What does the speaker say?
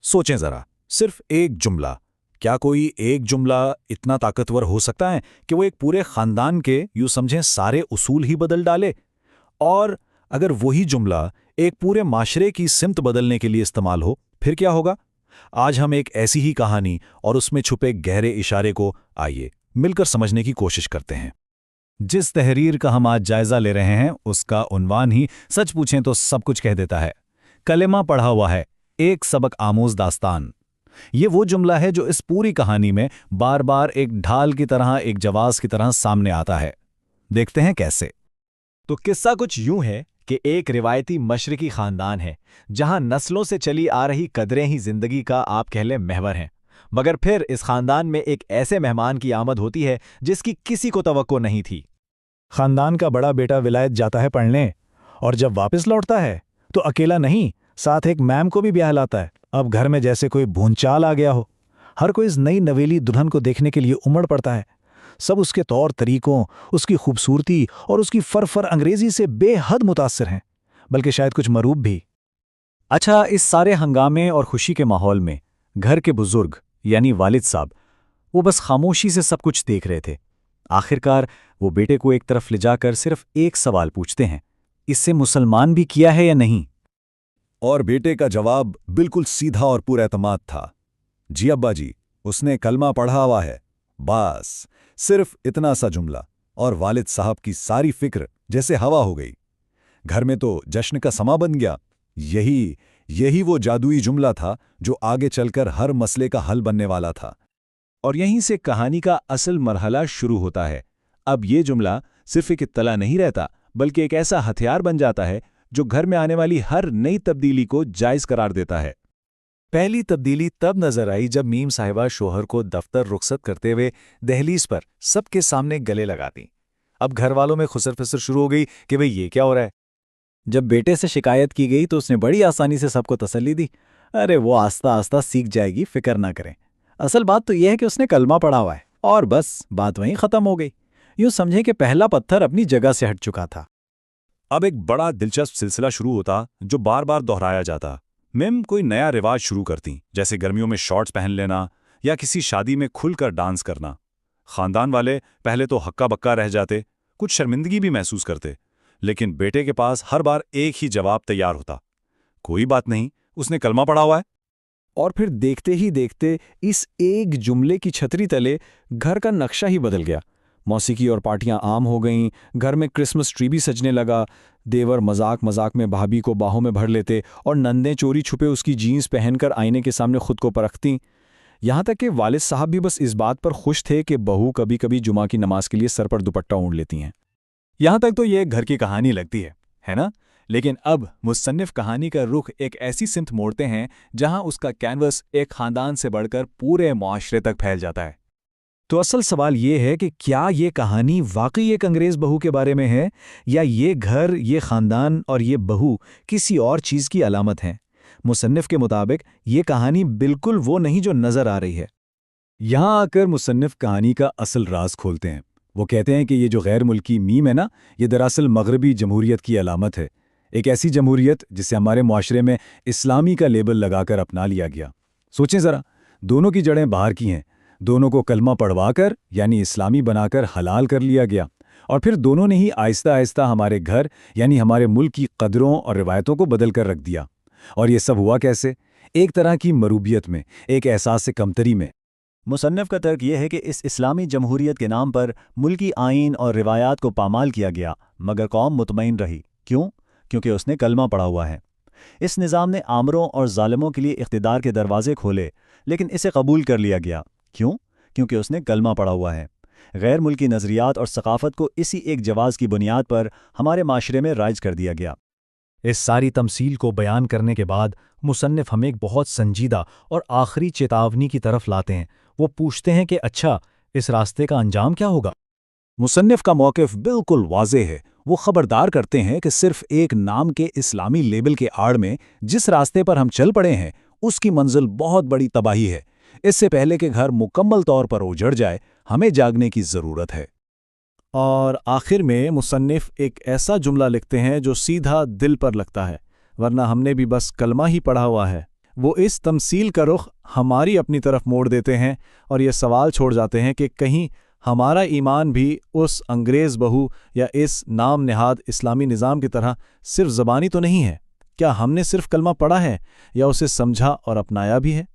सोचें जरा, सिर्फ एक जुमला। क्या कोई एक जुमला इतना ताकतवर हो सकता है कि वो एक पूरे खानदान के यूं समझें सारे उसूल ही बदल डाले? और अगर वही जुमला एक पूरे माशरे की सिमत बदलने के लिए इस्तेमाल हो, फिर क्या होगा? आज हम एक ऐसी ही कहानी और उसमें छुपे गहरे इशारे को आइए मिलकर समझने की कोशिश करते हैं। जिस तहरीर का हम आज जायजा ले रहे हैं उसका उन्वान ही सच पूछें तो सब कुछ कह देता है। कलेमा पढ़ा हुआ है, एक सबक आमोज दास्तान। ये वो जुमला है जो इस पूरी कहानी में बार बार एक ढाल की तरह, एक जवाब की तरह सामने आता है। देखते हैं कैसे। तो किस्सा कुछ यूं है कि एक रिवायती मशरकी खानदान है जहां नस्लों से चली आ रही कदरें ही जिंदगी का आप कह लें महवर हैं। मगर फिर इस खानदान में एक ऐसे मेहमान की आमद होती है जिसकी किसी को तवक्को नहीं थी। खानदान का बड़ा बेटा विलायत जाता है पढ़ने, और जब वापस लौटता है तो अकेला नहीं, साथ एक मैम को भी ब्याह लाता है। अब घर में जैसे कोई भूंचाल आ गया हो। हर कोई इस नई नवेली दुल्हन को देखने के लिए उमड़ पड़ता है। सब उसके तौर तरीकों, उसकी खूबसूरती और उसकी फर अंग्रेजी से बेहद मुतासिर हैं, बल्कि शायद कुछ मरूब भी। अच्छा, इस सारे हंगामे और खुशी के माहौल में घर के बुजुर्ग यानी वालिद साहब वो बस खामोशी से सब कुछ देख रहे थे। आखिरकार वो बेटे को एक तरफ ले जाकर सिर्फ एक सवाल पूछते हैं, इससे मुसलमान भी किया है या नहीं? और बेटे का जवाब बिल्कुल सीधा और पूरा एतमाद था। जी अब्बा जी, उसने कलमा पढ़ा हुआ है। बस सिर्फ इतना सा जुमला और वालिद साहब की सारी फिक्र जैसे हवा हो गई। घर में तो जश्न का समा बन गया। यही वो जादुई जुमला था जो आगे चलकर हर मसले का हल बनने वाला था। और यहीं से कहानी का असल मरहला शुरू होता है। अब ये जुमला सिर्फ एक इत्तला नहीं रहता, बल्कि एक ऐसा हथियार बन जाता है जो घर में आने वाली हर नई तब्दीली को जायज़ करार देता है। पहली तब्दीली तब नजर आई जब मीम साहिबा शोहर को दफ्तर रुखसत करते हुए दहलीज पर सबके सामने गले लगाती। अब घर वालों में खुसर फसर शुरू हो गई कि भाई ये क्या हो रहा है। जब बेटे से शिकायत की गई तो उसने बड़ी आसानी से सबको तसल्ली दी, अरे वो आस्ता आस्ता सीख जाएगी, फिक्र ना करें। असल बात तो यह है कि उसने कलमा पढ़ा हुआ है, और बस बात वहीं खत्म हो गई। यूं समझें कि पहला पत्थर अपनी जगह से हट चुका था। अब एक बड़ा दिलचस्प सिलसिला शुरू होता जो बार बार दोहराया जाता। मिम कोई नया रिवाज शुरू करती, जैसे गर्मियों में शॉर्ट्स पहन लेना या किसी शादी में खुलकर डांस करना। खानदान वाले पहले तो हक्का बक्का रह जाते, कुछ शर्मिंदगी भी महसूस करते, लेकिन बेटे के पास हर बार एक ही जवाब तैयार होता, कोई बात नहीं, उसने कलमा पढ़ा हुआ है। और फिर देखते ही देखते इस एक जुमले की छतरी तले घर का नक्शा ही बदल गया। मौसीकी और पार्टियां आम हो गईं, घर में क्रिसमस ट्री भी सजने लगा। देवर मजाक मजाक में भाभी को बाहों में भर लेते और नंदें चोरी छुपे उसकी जीन्स पहनकर आईने के सामने खुद को परखतीं। यहाँ तक कि वालिद साहब भी बस इस बात पर खुश थे कि बहू कभी कभी जुमा की नमाज के लिए सर पर दुपट्टा ओढ़ लेती हैं। यहाँ तक तो ये घर की कहानी लगती है ना? लेकिन अब मुसन्निफ कहानी का रुख एक ऐसी सिमत मोड़ते हैं जहां उसका कैनवस एक खानदान से बढ़कर पूरे मुआशरे तक फैल जाता है। तो असल सवाल ये है कि क्या ये कहानी वाकई एक अंग्रेज बहू के बारे में है, या ये घर, ये खानदान और ये बहू किसी और चीज़ की अलामत है? मुसन्निफ के मुताबिक ये कहानी बिल्कुल वो नहीं जो नज़र आ रही है। यहाँ आकर मुसन्निफ कहानी का असल राज खोलते हैं। वो कहते हैं कि ये जो गैर मुल्की मीम है ना, ये दरअसल मगरबी जमहूरियत की अलामत है। एक ऐसी जमहूरियत जिसे हमारे मुआशरे में इस्लामी का लेबल लगाकर अपना लिया गया। सोचें ज़रा, दोनों की जड़ें बाहर की हैं। दोनों को कलमा पढ़वाकर यानी इस्लामी बनाकर हलाल कर लिया गया, और फिर दोनों ने ही आहिस्ता आहिस्ता हमारे घर यानी हमारे मुल्क की कदरों और रिवायतों को बदल कर रख दिया। और ये सब हुआ कैसे? एक तरह की मरूबियत में, एक एहसास से कमतरी में। मुसन्निफ का तर्क यह है कि इस इस्लामी जमहूरियत के नाम पर मुल्की आइन और रिवायात को पामाल किया गया, मगर कौम मुतमईन रही। क्यों? क्योंकि उसने कलमा पढ़ा हुआ है। इस निज़ाम ने आमरों और जालिमों के लिए इख्तिदार के दरवाजे खोले, लेकिन इसे कबूल कर लिया गया। क्यों? क्योंकि उसने कलमा पढ़ा हुआ है। गैर मुल्की नज़रियात और सकाफ़त को इसी एक जवाज़ की बुनियाद पर हमारे माशरे में राइज कर दिया गया। इस सारी तमसील को बयान करने के बाद मुसन्निफ हमें एक बहुत संजीदा और आखिरी चेतावनी की तरफ लाते हैं। वो पूछते हैं कि अच्छा, इस रास्ते का अंजाम क्या होगा? मुसन्निफ का मौक़िफ़ बिल्कुल वाज़ेह है। वो खबरदार करते हैं कि सिर्फ एक नाम के इस्लामी लेबल के आड़ में जिस रास्ते पर हम चल पड़े हैं, उसकी मंजिल बहुत बड़ी तबाही है। इससे पहले कि घर मुकम्मल तौर पर उजड़ जाए, हमें जागने की ज़रूरत है। और आखिर में मुसन्निफ एक ऐसा जुमला लिखते हैं जो सीधा दिल पर लगता है, वरना हमने भी बस कलमा ही पढ़ा हुआ है। وہ اس تمثیل کا رخ ہماری اپنی طرف موڑ دیتے ہیں اور یہ سوال چھوڑ جاتے ہیں کہ کہیں ہمارا ایمان بھی اس انگریز بہو یا اس نام نہاد اسلامی نظام کی طرح صرف زبانی تو نہیں ہے؟ کیا ہم نے صرف کلمہ پڑھا ہے یا اسے سمجھا اور اپنایا بھی ہے؟